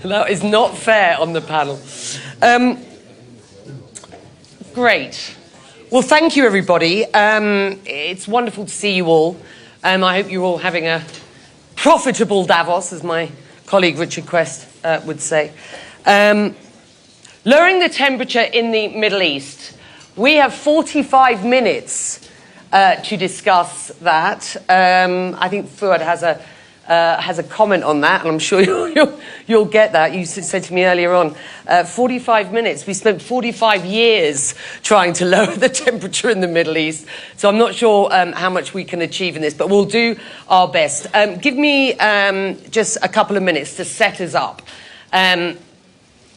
That is not fair on the panel. Great. Well, thank you, everybody. It's wonderful to see you all. I hope you're all having a profitable Davos, as my colleague Richard Quest would say. Lowering the temperature in the Middle East. We have 45 minutes to discuss that. I think Fuad has a comment on that, and I'm sure you'll get that. You said to me earlier on, 45 minutes. We spent 45 years trying to lower the temperature in the Middle East, so I'm not sure how much we can achieve in this, but we'll do our best. Give me just a couple of minutes to set us up,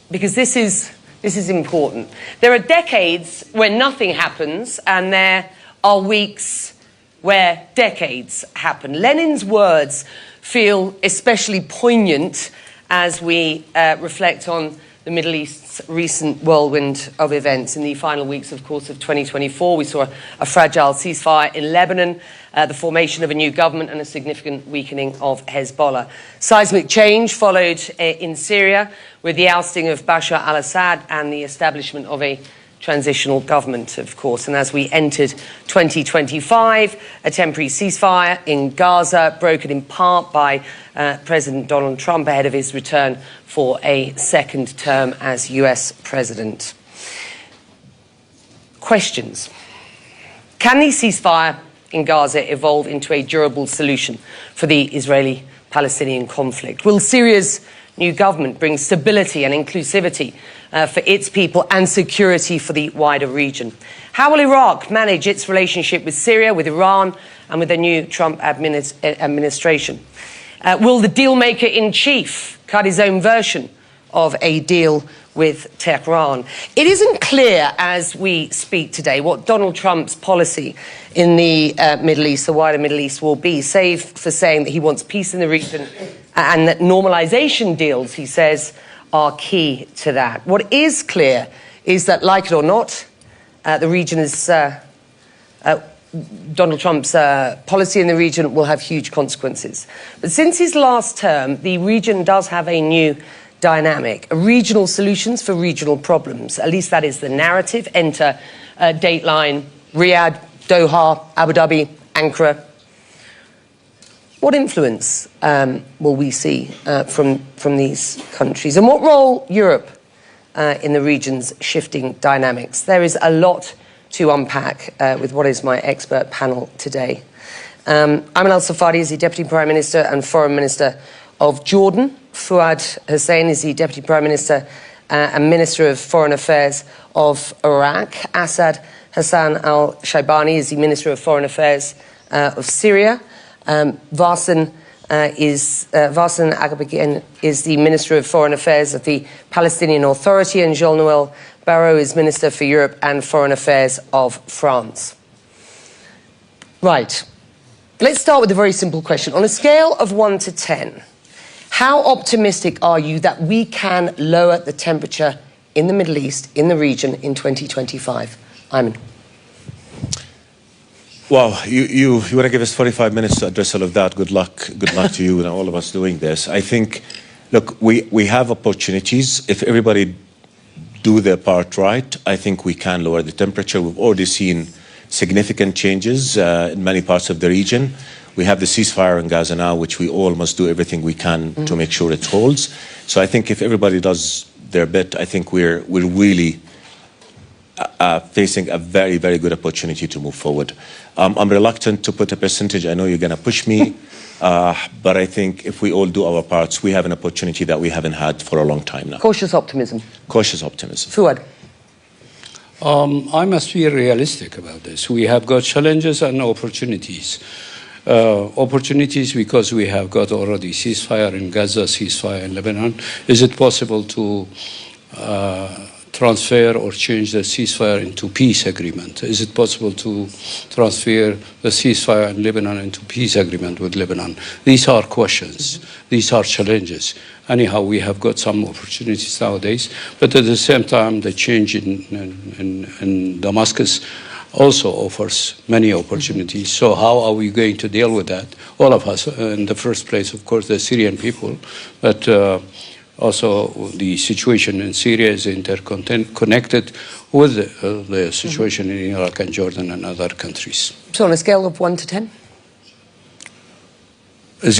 because this is important. There are decades when nothing happens, and there are weeks where decades happen. Lenin's words feel especially poignant as we reflect on the Middle East's recent whirlwind of events. In the final weeks, of course, of 2024, we saw a fragile ceasefire in Lebanon, the formation of a new government, and a significant weakening of Hezbollah. Seismic change followed in Syria with the ousting of Bashar al-Assad and the establishment of a transitional government, of course. And as we entered 2025, a temporary ceasefire in Gaza, broken in part by President Donald Trump ahead of his return for a second term as US president. Questions. Can the ceasefire in Gaza evolve into a durable solution for the Israeli-Palestinian conflict? Will Syria's new government bring stability and inclusivity for its people and security for the wider region? How will Iraq manage its relationship with Syria, with Iran, and with the new Trump administration? Will the deal-maker-in-chief cut his own version of a deal with Tehran? It isn't clear as we speak today what Donald Trump's policy in the Middle East, the wider Middle East, will be, save for saying that he wants peace in the region and that normalization deals, he says, are key to that. What is clear is that, like it or not, the region is Donald Trump's policy in the region will have huge consequences. But since his last term, the region does have a new dynamic, regional solutions for regional problems. At least that is the narrative. Enter Dateline, Riyadh, Doha, Abu Dhabi, Ankara. What influence will we see from these countries? And what role Europe in the region's shifting dynamics? There is a lot to unpack with what is my expert panel today. Ayman Al Safadi is the Deputy Prime Minister and Foreign Minister of Jordan. Fuad Hussein is the Deputy Prime Minister and Minister of Foreign Affairs of Iraq. Hassan al-Shaibani is the Minister of Foreign Affairs of Syria. Varsen Aghabekian is the Minister of Foreign Affairs of the Palestinian Authority, and Jean-Noel Barrot is Minister for Europe and Foreign Affairs of France. Right. Let's start with a very simple question. On a scale of 1 to 10, how optimistic are you that we can lower the temperature in the Middle East, in the region, in 2025? Ayman. Well, you want to give us 45 minutes to address all of that. Good luck to you and all of us doing this. I think, look, we have opportunities. If everybody do their part right, I think we can lower the temperature. We've already seen significant changes in many parts of the region. We have the ceasefire in Gaza now, which we all must do everything we can to make sure it holds. So I think if everybody does their bit, I think we're really facing a very, very good opportunity to move forward. I'm reluctant to put a percentage. I know you're going to push me, but I think if we all do our parts, we have an opportunity that we haven't had for a long time now. Cautious optimism. Cautious optimism. Fuad. I must be realistic about this. We have got challenges and opportunities. Opportunities because we have got already ceasefire in Gaza, ceasefire in Lebanon. Is it possible to transfer or change the ceasefire into peace agreement? Is it possible to transfer the ceasefire in Lebanon into peace agreement with Lebanon? These are questions. These are challenges. Anyhow, we have got some opportunities nowadays, but at the same time, the change in Damascus also offers many opportunities. So how are we going to deal with that? All of us, in the first place, of course, the Syrian people, but also the situation in Syria is interconnected with the situation in Iraq and Jordan and other countries. So on a scale of 1 to 10?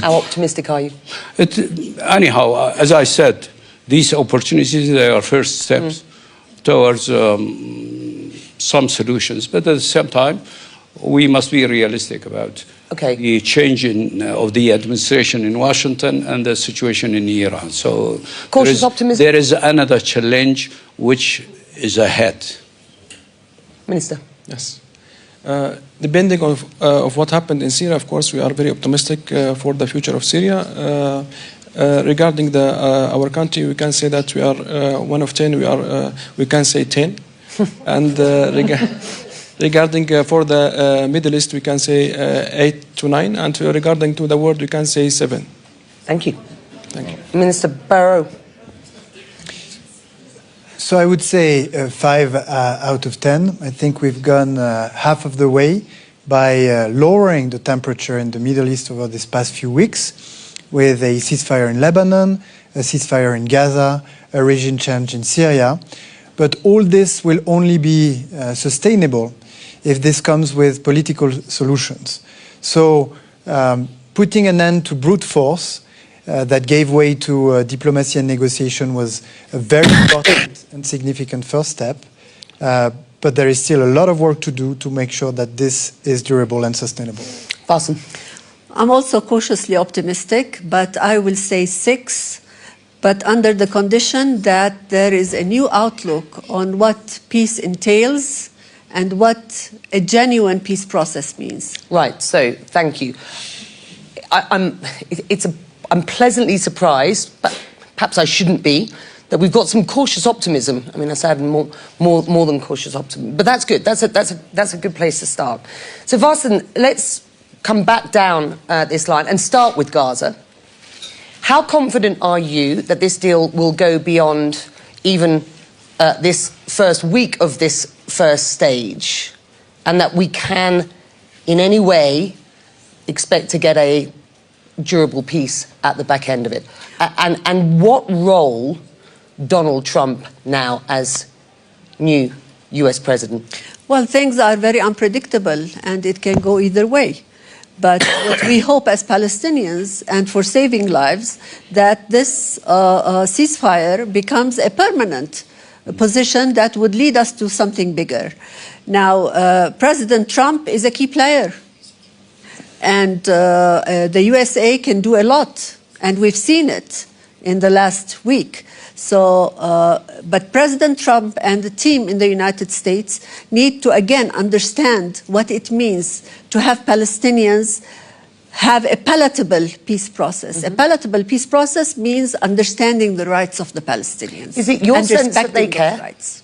How optimistic are you? Anyhow, as I said, these opportunities, they are first steps towards some solutions. But at the same time, we must be realistic about the change of the administration in Washington and the situation in Iran. So cautious optimism. There is another challenge which is ahead. Minister. Yes. Depending on what happened in Syria, of course, we are very optimistic for the future of Syria. Regarding our country, we can say that we are 1 of 10. We can say 10. And regarding for the Middle East, we can say 8 to 9. And regarding to the world, we can say 7. Thank you. Thank you. Minister Barrot. So I would say 5 out of 10. I think we've gone half of the way by lowering the temperature in the Middle East over these past few weeks with a ceasefire in Lebanon, a ceasefire in Gaza, a regime change in Syria. But all this will only be sustainable if this comes with political solutions. So putting an end to brute force that gave way to diplomacy and negotiation was a very important and significant first step. But there is still a lot of work to do to make sure that this is durable and sustainable. Varsen. I'm also cautiously optimistic, but I will say 6, but under the condition that there is a new outlook on what peace entails and what a genuine peace process means. Right, so thank you. I'm pleasantly surprised, but perhaps I shouldn't be, that we've got some cautious optimism. I mean, I said more than cautious optimism, but that's good. That's a good place to start. So, Varsen, let's come back down this line and start with Gaza. How confident are you that this deal will go beyond even this first week of this first stage, and that we can, in any way, expect to get a durable peace at the back end of it? And what role Donald Trump now as new US president? Well, things are very unpredictable and it can go either way. But what we hope as Palestinians, and for saving lives, that this ceasefire becomes a permanent position that would lead us to something bigger. Now, President Trump is a key player. And the USA can do a lot, and we've seen it in the last week. So, but President Trump and the team in the United States need to again understand what it means to have Palestinians have a palatable peace process. A palatable peace process means understanding the rights of the Palestinians. Is it your sense that they care? Rights.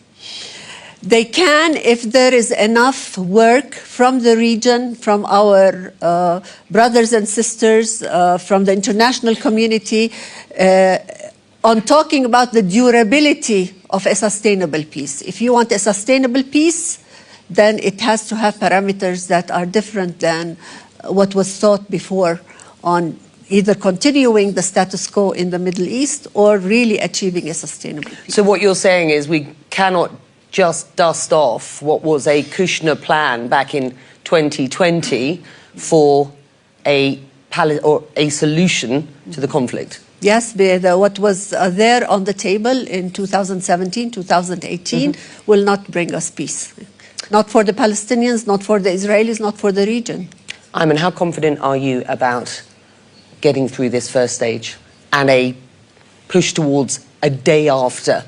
They can if there is enough work from the region, from our brothers and sisters, from the international community, on talking about the durability of a sustainable peace. If you want a sustainable peace, then it has to have parameters that are different than what was thought before on either continuing the status quo in the Middle East or really achieving a sustainable peace. So what you're saying is we cannot just dust off what was a Kushner plan back in 2020 for a solution to the conflict. Yes, what was there on the table in 2017, 2018 will not bring us peace. Not for the Palestinians, not for the Israelis, not for the region. Ayman, how confident are you about getting through this first stage and a push towards a day after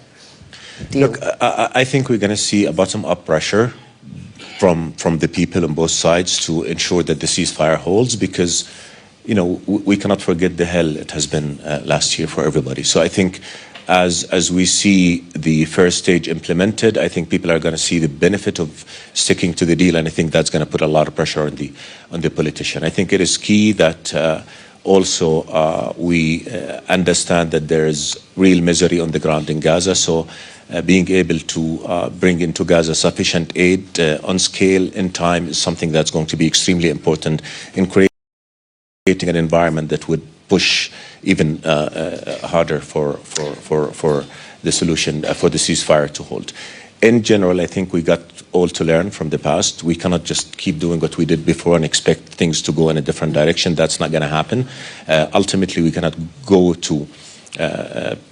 deal? Look, I think we're going to see a bottom-up pressure from the people on both sides to ensure that the ceasefire holds, because you know, we cannot forget the hell it has been last year for everybody. So I think as we see the first stage implemented, I think people are going to see the benefit of sticking to the deal, and I think that's going to put a lot of pressure on the politician. I think it is key that also we understand that there is real misery on the ground in Gaza. So being able to bring into Gaza sufficient aid on scale in time is something that's going to be extremely important in creating an environment that would push even harder for the solution, for the ceasefire to hold. In general, I think we got all to learn from the past. We cannot just keep doing what we did before and expect things to go in a different direction. That's not going to happen. Ultimately, we cannot go to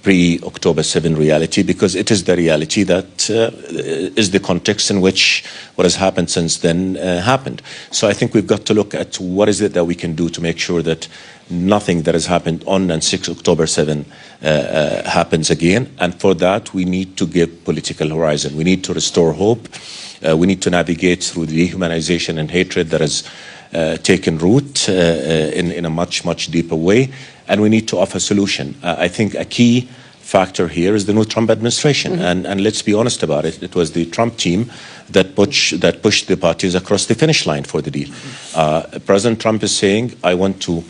pre-October 7 reality, because it is the reality that is the context in which what has happened since then happened. So I think we've got to look at what is it that we can do to make sure that nothing that has happened on and 6 October 7 happens again. And for that, we need to give political horizon. We need to restore hope. We need to navigate through the dehumanization and hatred that has taken root in a much, much deeper way. And we need to offer a solution. I think a key factor here is the new Trump administration. And let's be honest about it. It was the Trump team that pushed the parties across the finish line for the deal. President Trump is saying, I want to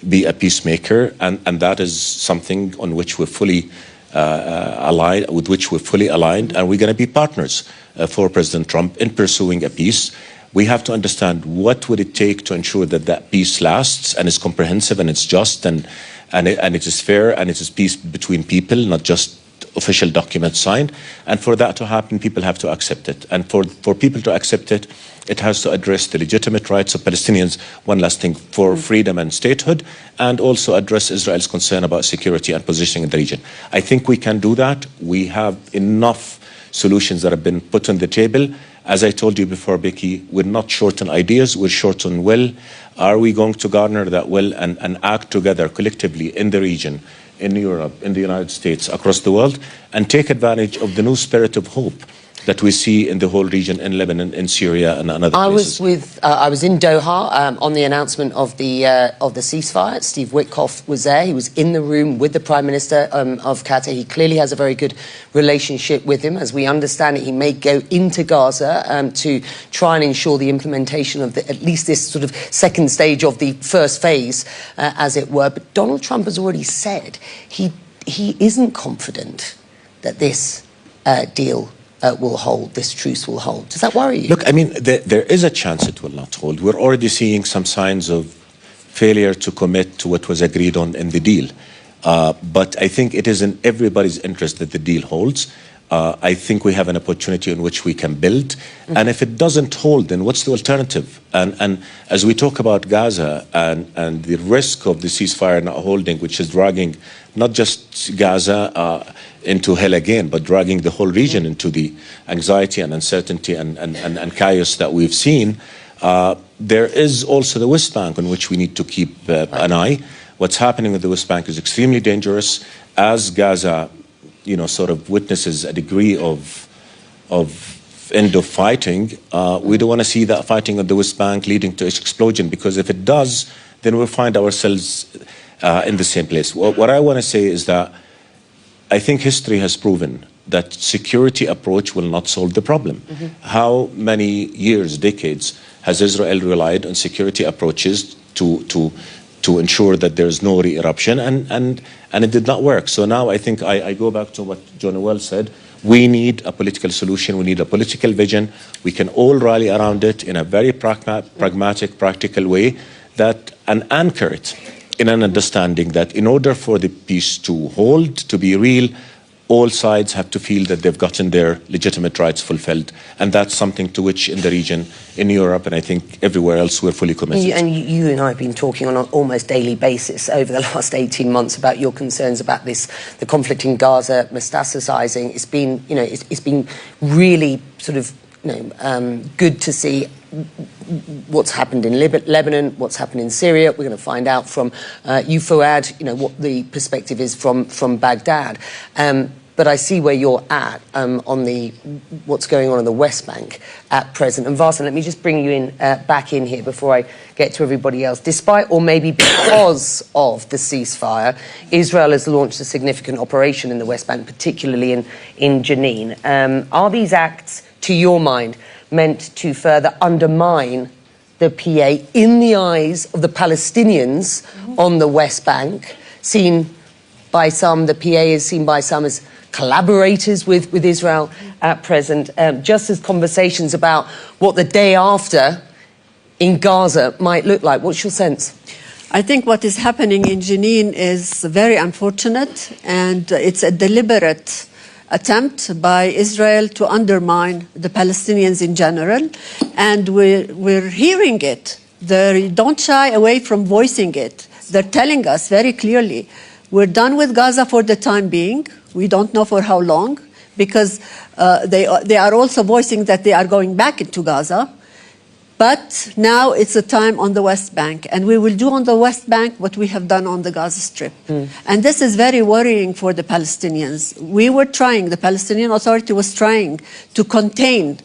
be a peacemaker, and that is something on which we're fully aligned, with which we're fully aligned, and we're going to be partners for President Trump in pursuing a peace. We have to understand what would it take to ensure that that peace lasts and is comprehensive and it's just and it is fair and it is peace between people, not just official documents signed. And for that to happen, people have to accept it. And for people to accept it, it has to address the legitimate rights of Palestinians, one last thing, for freedom and statehood, and also address Israel's concern about security and positioning in the region. I think we can do that. We have enough solutions that have been put on the table. As I told you before, Becky, we're not short on ideas, we're short on will. Are we going to garner that will and act together collectively in the region, in Europe, in the United States, across the world, and take advantage of the new spirit of hope that we see in the whole region, in Lebanon, in Syria, and other places? I was in Doha on the announcement of the ceasefire. Steve Witkoff was there. He was in the room with the Prime Minister of Qatar. He clearly has a very good relationship with him. As we understand it, he may go into Gaza to try and ensure the implementation of at least this sort of second stage of the first phase, as it were. But Donald Trump has already said he isn't confident that this deal will hold, this truce will hold. Does that worry you? Look, I mean, there is a chance it will not hold. We're already seeing some signs of failure to commit to what was agreed on in the deal. But I think it is in everybody's interest that the deal holds. I think we have an opportunity in which we can build. And if it doesn't hold, then what's the alternative? And as we talk about Gaza and the risk of the ceasefire not holding, which is dragging not just Gaza into hell again, but dragging the whole region into the anxiety and uncertainty and chaos that we've seen, there is also the West Bank on which we need to keep an eye. What's happening with the West Bank is extremely dangerous. As Gaza, sort of witnesses a degree of end of fighting, we don't want to see that fighting on the West Bank leading to its explosion, because if it does, then we'll find ourselves in the same place. What I want to say is that I think history has proven that security approach will not solve the problem. How many years, decades, has Israel relied on security approaches to ensure that there's no re-eruption, and it did not work. So now I think I go back to what Jean-Noel said. We need a political solution. We need a political vision. We can all rally around it in a very pragmatic, practical way, and anchor it in an understanding that in order for the peace to hold, to be real, all sides have to feel that they've gotten their legitimate rights fulfilled. And that's something to which in the region, in Europe, and I think everywhere else, we're fully committed. You and I have been talking on an almost daily basis over the last 18 months about your concerns about the conflict in Gaza metastasizing. It's been, it's been really sort of, good to see what's happened in Lebanon, what's happened in Syria. We're going to find out from you, Fuad, what the perspective is from Baghdad. But I see where you're at on what's going on in the West Bank at present. And Varsen, let me just bring you back in here before I get to everybody else. Despite, or maybe because of the ceasefire, Israel has launched a significant operation in the West Bank, particularly in Jenin. Are these acts, to your mind, meant to further undermine the PA in the eyes of the Palestinians on the West Bank, seen by some, the PA is seen by some as collaborators with Israel at present, just as conversations about what the day after in Gaza might look like. What's your sense? I think what is happening in Jenin is very unfortunate, and it's a deliberate attempt by Israel to undermine the Palestinians in general, and we're hearing it. They don't shy away from voicing it. They're telling us very clearly, we're done with Gaza for the time being. We don't know for how long, because they are also voicing that they are going back into Gaza. But now it's a time on the West Bank, and we will do on the West Bank what we have done on the Gaza Strip. And this is very worrying for the Palestinians. The Palestinian Authority was trying to contain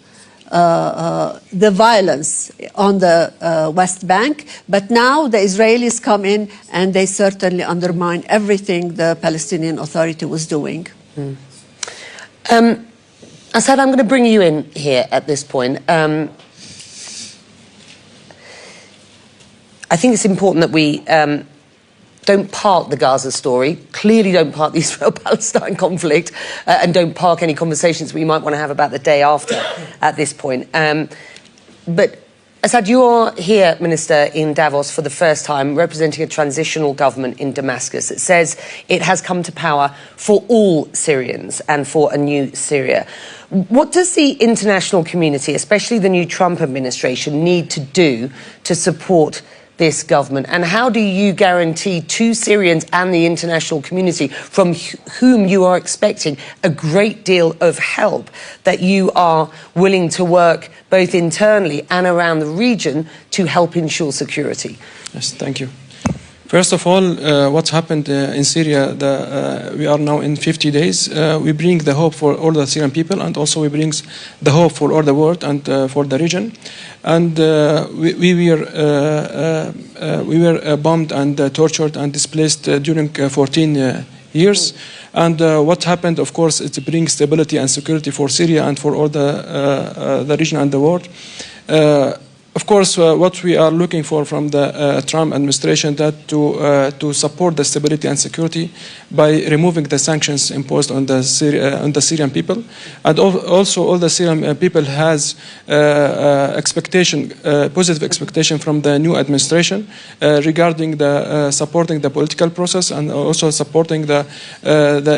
the violence on the West Bank, but now the Israelis come in and they certainly undermine everything the Palestinian Authority was doing. Assad, I'm going to bring you in here at this point. I think it's important that we don't park the Gaza story, clearly don't park the Israel-Palestine conflict, and don't park any conversations we might want to have about the day after at this point. But Assad, you are here, Minister, in Davos for the first time, representing a transitional government in Damascus. It says it has come to power for all Syrians and for a new Syria. What does the international community, especially the new Trump administration, need to do to support this government? And how do you guarantee to Syrians and the international community, from whom you are expecting a great deal of help, that you are willing to work both internally and around the region to help ensure security? Yes, thank you. First of all, what's happened in Syria, we are now in 50 days. We bring the hope for all the Syrian people, and also we bring the hope for all the world and for the region. And we were bombed and tortured and displaced during 14 years. And what happened, of course, it brings stability and security for Syria and for all the region and the world. Of course, what we are looking for from the Trump administration that to support the stability and security by removing the sanctions imposed on the Syrian people, and also all the Syrian people has positive expectation from the new administration regarding the supporting the political process and also supporting the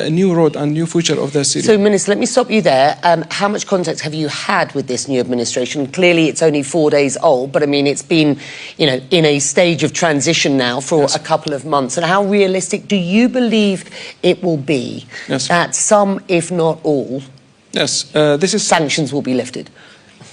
new road and new future of the Syria. So, Minister, let me stop you there. How much contact have you had with this new administration? Clearly, it's only 4 days old, but I mean, it's been, in a stage of transition now for a couple of months. And how realistic do you believe it will be that some, if not all, sanctions will be lifted?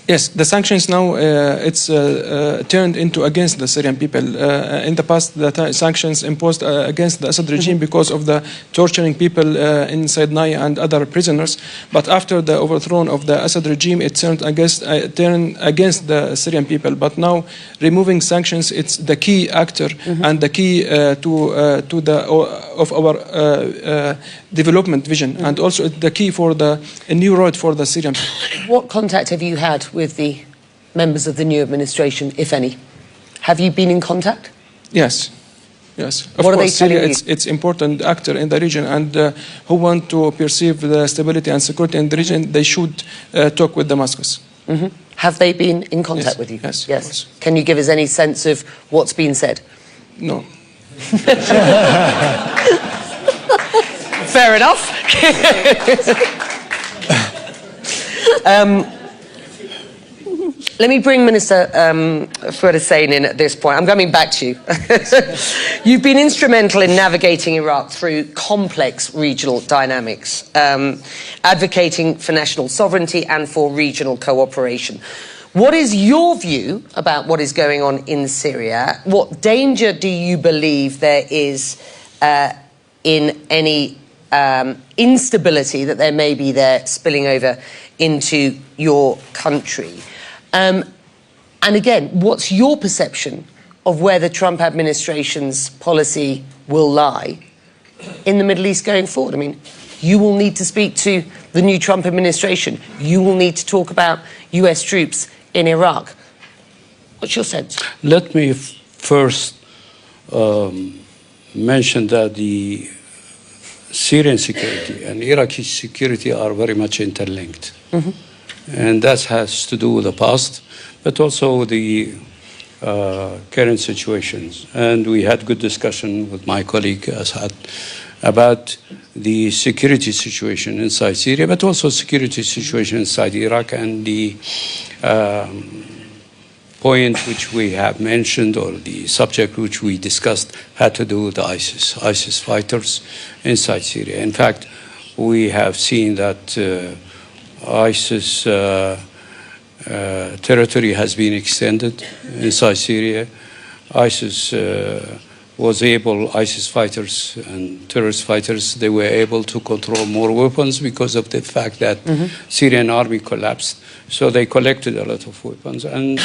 Yes, the sanctions now, it's turned into against the Syrian people. In the past, the sanctions imposed against the Assad regime because of the torturing people inside Naya and other prisoners. But after the overthrow of the Assad regime, it turned against the Syrian people. But now, removing sanctions, it's the key actor and the key of our development vision, and also the key for a new road for the Syrian people. What contact have you had with the members of the new administration, if any? Have you been in contact? Yes. Of what are they Syria, telling you? It's important actor in the region, and who want to perceive the stability and security in the region, they should talk with Damascus. Have they been in contact with you? Yes. Can you give us any sense of what's been said? No. Fair enough. Let me bring Minister Fuad Hussein in at this point. I'm coming back to you. You've been instrumental in navigating Iraq through complex regional dynamics, advocating for national sovereignty and for regional cooperation. What is your view about what is going on in Syria? What danger do you believe there is in any instability that there may be there spilling over into your country? And again, what's your perception of where the Trump administration's policy will lie in the Middle East going forward? I mean, you will need to speak to the new Trump administration. You will need to talk about US troops in Iraq. What's your sense? Let me first mention that the Syrian security and Iraqi security are very much interlinked. And that has to do with the past, but also the current situations. And we had good discussion with my colleague Assad about the security situation inside Syria, but also security situation inside Iraq, and the point which we have mentioned, or the subject which we discussed, had to do with ISIS fighters inside Syria. In fact, we have seen that ISIS territory has been extended inside Syria. ISIS fighters and terrorist fighters, they were able to control more weapons because of the fact that Syrian army collapsed. So they collected a lot of weapons, and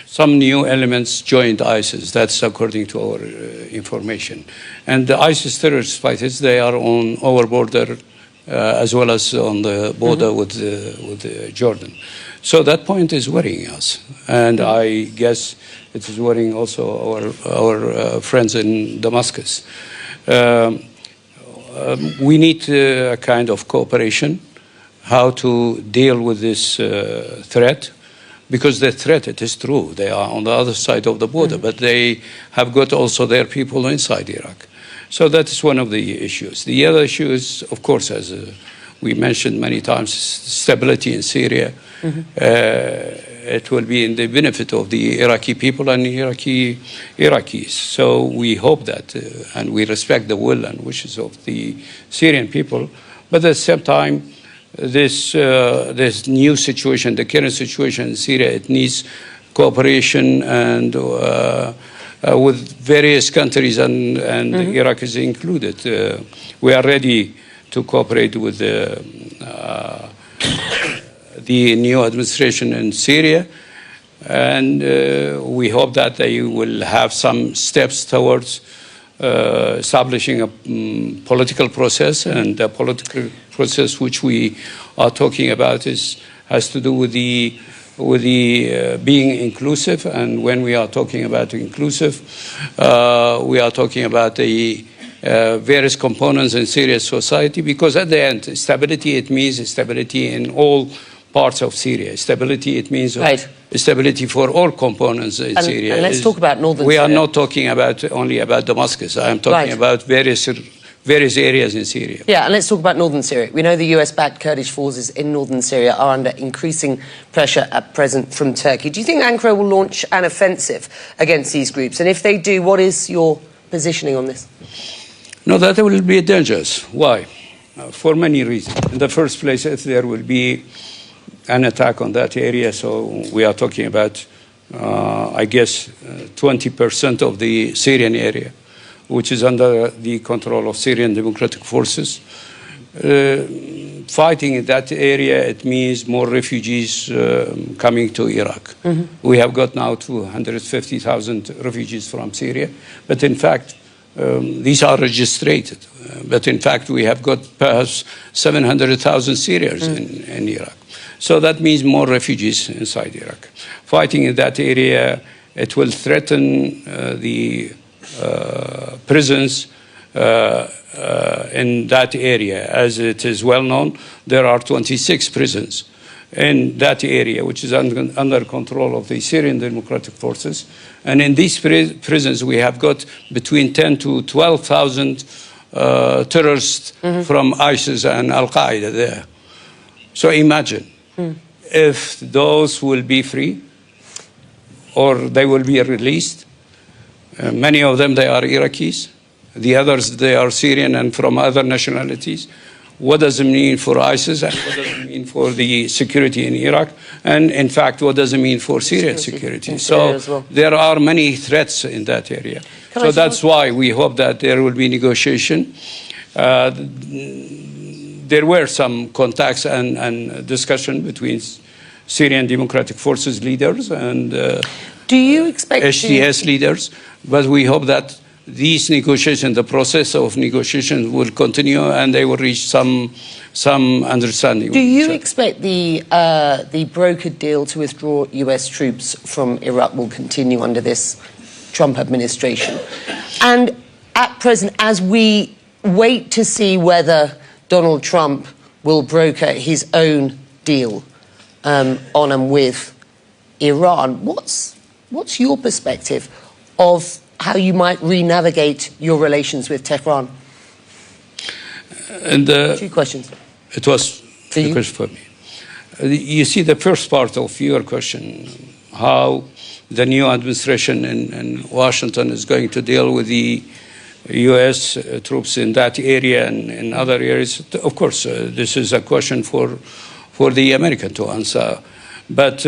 some new elements joined ISIS. That's according to our information. And the ISIS terrorist fighters, they are on our border as well as on the border with Jordan. So that point is worrying us, and I guess it is worrying also our friends in Damascus. We need a kind of cooperation, how to deal with this threat, because the threat, it is true, they are on the other side of the border, but they have got also their people inside Iraq. So that is one of the issues. The other issue is, of course, as we mentioned many times, stability in Syria. It will be in the benefit of the Iraqi people and Iraqis. So we hope that, and we respect the will and wishes of the Syrian people, but at the same time, this new situation, the current situation in Syria, it needs cooperation and with various countries, and Iraq is included. We are ready to cooperate with the new administration in Syria, and we hope that they will have some steps towards establishing a political process, and the political process which we are talking about has to do with the being inclusive. And when we are talking about inclusive, we are talking about the various components in Syrian society, because at the end, stability, it means stability in all parts of Syria. Stability, it means stability for all components in Syria. And let's talk about northern Syria. We Syria. are not talking only about Damascus. I am talking about various areas in Syria. Yeah, and let's talk about northern Syria. We know the US-backed Kurdish forces in northern Syria are under increasing pressure at present from Turkey. Do you think Ankara will launch an offensive against these groups? And if they do, what is your positioning on this? No, that will be dangerous. Why? For many reasons. In the first place, if there will be an attack on that area, so we are talking about, I guess, 20% of the Syrian area, which is under the control of Syrian Democratic Forces. Fighting in that area, it means more refugees coming to Iraq. We have got now 250,000 refugees from Syria, but in fact, these are registered. But in fact, we have got perhaps 700,000 Syrians in Iraq. So that means more refugees inside Iraq. Fighting in that area, it will threaten the prisons in that area. As it is well known, there are 26 prisons in that area, which is under control of the Syrian Democratic Forces. And in these prisons, we have got between 10 to 12,000 terrorists from ISIS and Al-Qaeda there. So imagine if those will be free or they will be released. Many of them, they are Iraqis. The others, they are Syrian and from other nationalities. What does it mean for ISIS, and what does it mean for the security in Iraq? And in fact, what does it mean for Syrian security? So there are many threats in that area. So that's why we hope that there will be negotiation. There were some contacts and discussion between Syrian Democratic Forces leaders and do you expect HTS leaders, but we hope that these negotiations, the process of negotiations will continue and they will reach some understanding. Do you expect the brokered deal to withdraw US troops from Iraq will continue under this Trump administration? And at present, as we wait to see whether Donald Trump will broker his own deal on and with Iran. What's your perspective of how you might re-navigate your relations with Tehran? And 2 questions. It was a question for me. You see, the first part of your question, how the new administration in Washington is going to deal with the U.S. troops in that area and in other areas. Of course, this is a question for the American to answer. But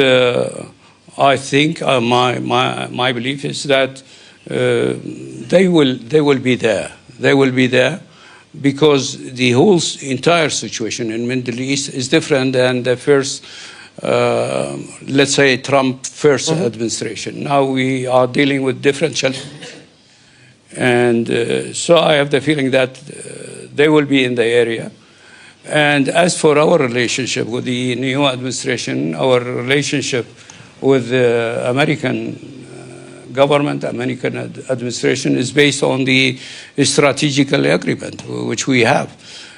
I think my belief is that they will be there. They will be there because the whole entire situation in Middle East is different than the first, let's say, Trump first administration. Now we are dealing with different challenges. And so I have the feeling that they will be in the area. And as for our relationship with the new administration, our relationship with the American government, American administration is based on the strategical agreement which we have.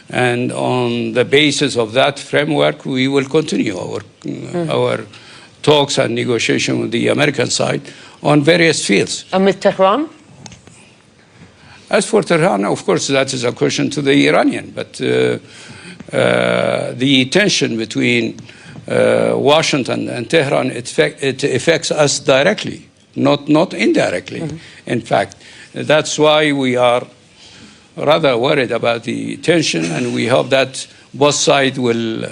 And on the basis of that framework, we will continue our talks and negotiation with the American side on various fields. And with Tehran? As for Tehran, of course, that is a question to the Iranian. But the tension between Washington and Tehran, it affects us directly, not indirectly. In fact, that's why we are rather worried about the tension, and we hope that both sides will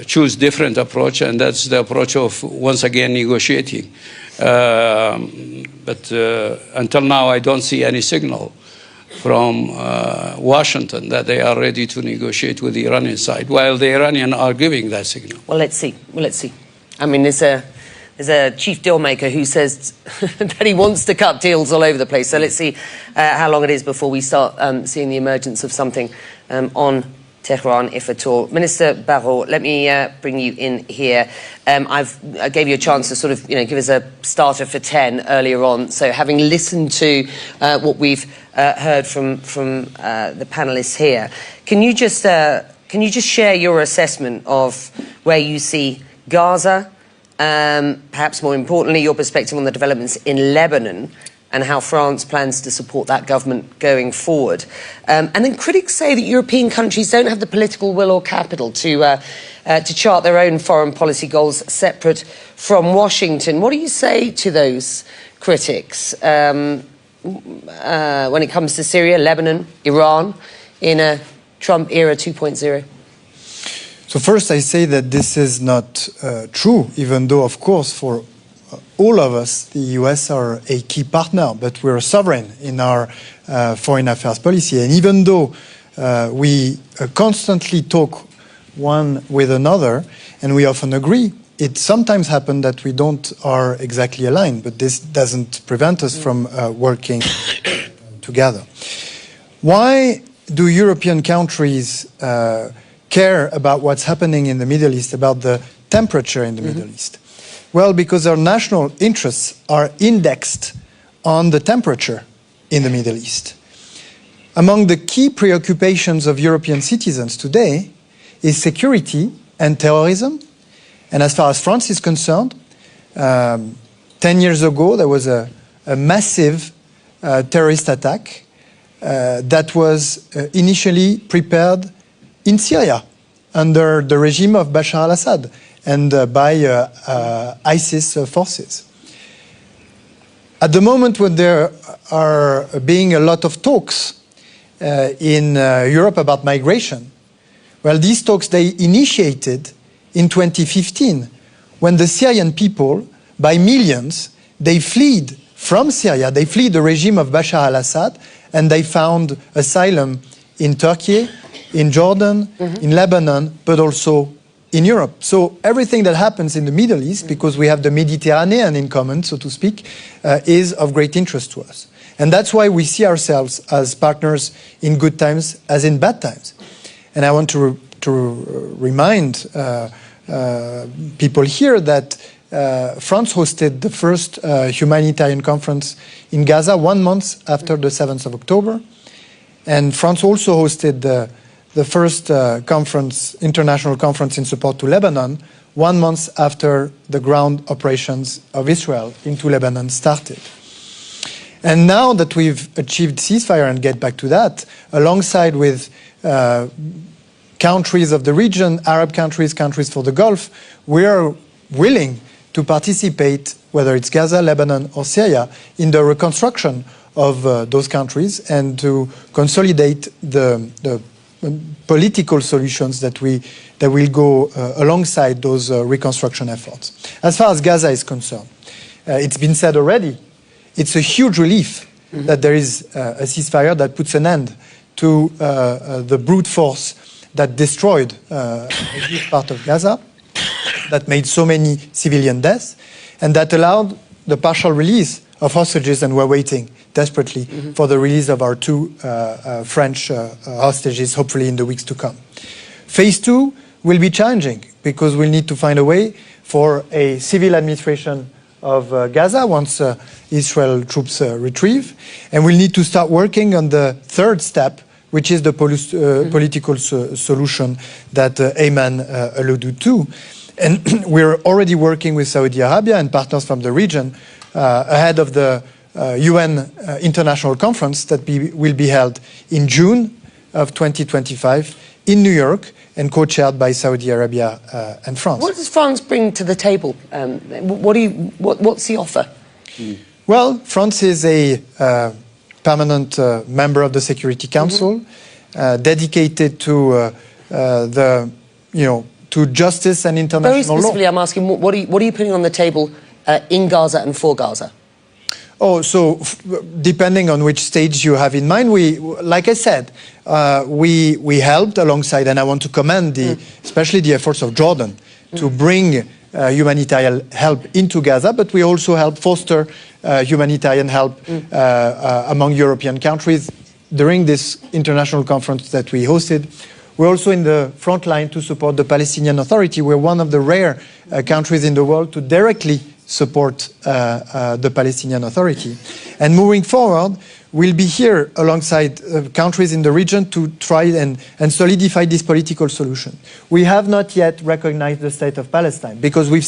choose different approach, and that's the approach of, once again, negotiating. But until now, I don't see any signal from Washington that they are ready to negotiate with the Iranian side, while the Iranians are giving that signal. Well, let's see. I mean, there's a chief deal maker who says that he wants to cut deals all over the place. So let's see how long it is before we start seeing the emergence of something on Tehran, if at all. Minister Barrot, let me bring you in here. I gave you a chance to sort of, give us a starter for 10 earlier on. So having listened to what we've heard from the panelists here, can you just share your assessment of where you see Gaza? Perhaps more importantly, your perspective on the developments in Lebanon and how France plans to support that government going forward. And then critics say that European countries don't have the political will or capital to chart their own foreign policy goals separate from Washington. What do you say to those critics when it comes to Syria, Lebanon, Iran in a Trump era 2.0? So first, I say that this is not true, even though, of course, for all of us, the US are a key partner, but we're sovereign in our foreign affairs policy. And even though we constantly talk one with another, and we often agree, it sometimes happens that we are exactly aligned, but this doesn't prevent us from working together. Why do European countries care about what's happening in the Middle East, about the temperature in the Middle East? Well, because our national interests are indexed on the temperature in the Middle East. Among the key preoccupations of European citizens today is security and terrorism. And as far as France is concerned, 10 years ago, there was a massive terrorist attack that was initially prepared in Syria under the regime of Bashar al-Assad and by ISIS forces. At the moment when there are being a lot of talks in Europe about migration, well, these talks, they initiated in 2015 when the Syrian people, by millions, they fled from Syria, they fled the regime of Bashar al-Assad, and they found asylum in Turkey, in Jordan, in Lebanon, but also in Europe. So everything that happens in the Middle East, because we have the Mediterranean in common, so to speak, is of great interest to us. And that's why we see ourselves as partners in good times as in bad times. And I want to remind people here that France hosted the first humanitarian conference in Gaza 1 month after the 7th of October. And France also hosted the first international conference in support to Lebanon 1 month after the ground operations of Israel into Lebanon started. And now that we've achieved ceasefire, and get back to that, alongside with countries of the region, Arab countries, countries for the Gulf, we are willing to participate, whether it's Gaza, Lebanon, or Syria, in the reconstruction of those countries and to consolidate the political solutions that will go alongside those reconstruction efforts. As far as Gaza is concerned, it's been said already, it's a huge relief that there is a ceasefire that puts an end to the brute force that destroyed a huge part of Gaza, that made so many civilian deaths, and that allowed the partial release of hostages, and we're waiting desperately for the release of our 2 French hostages, hopefully in the weeks to come. Phase 2 will be challenging because we'll need to find a way for a civil administration of Gaza once Israel troops retrieve, and we'll need to start working on the 3rd step, which is the political solution that Ayman alluded to. And we're already working with Saudi Arabia and partners from the region ahead of the UN International Conference that will be held in June of 2025 in New York and co-chaired by Saudi Arabia and France. What does France bring to the table? What's the offer? Well, France is a permanent member of the Security Council, dedicated to to justice and international law. Very specifically, I'm asking, what are you putting on the table in Gaza and for Gaza? Oh, so depending on which stage you have in mind, like I said, we helped alongside, and I want to commend especially the efforts of Jordan to bring humanitarian help into Gaza, but we also help foster humanitarian help among European countries during this international conference that we hosted. We're also in the front line to support the Palestinian Authority. We're one of the rare countries in the world to directly support the Palestinian Authority. And moving forward, we'll be here alongside countries in the region to try and solidify this political solution. We have not yet recognized the state of Palestine because we've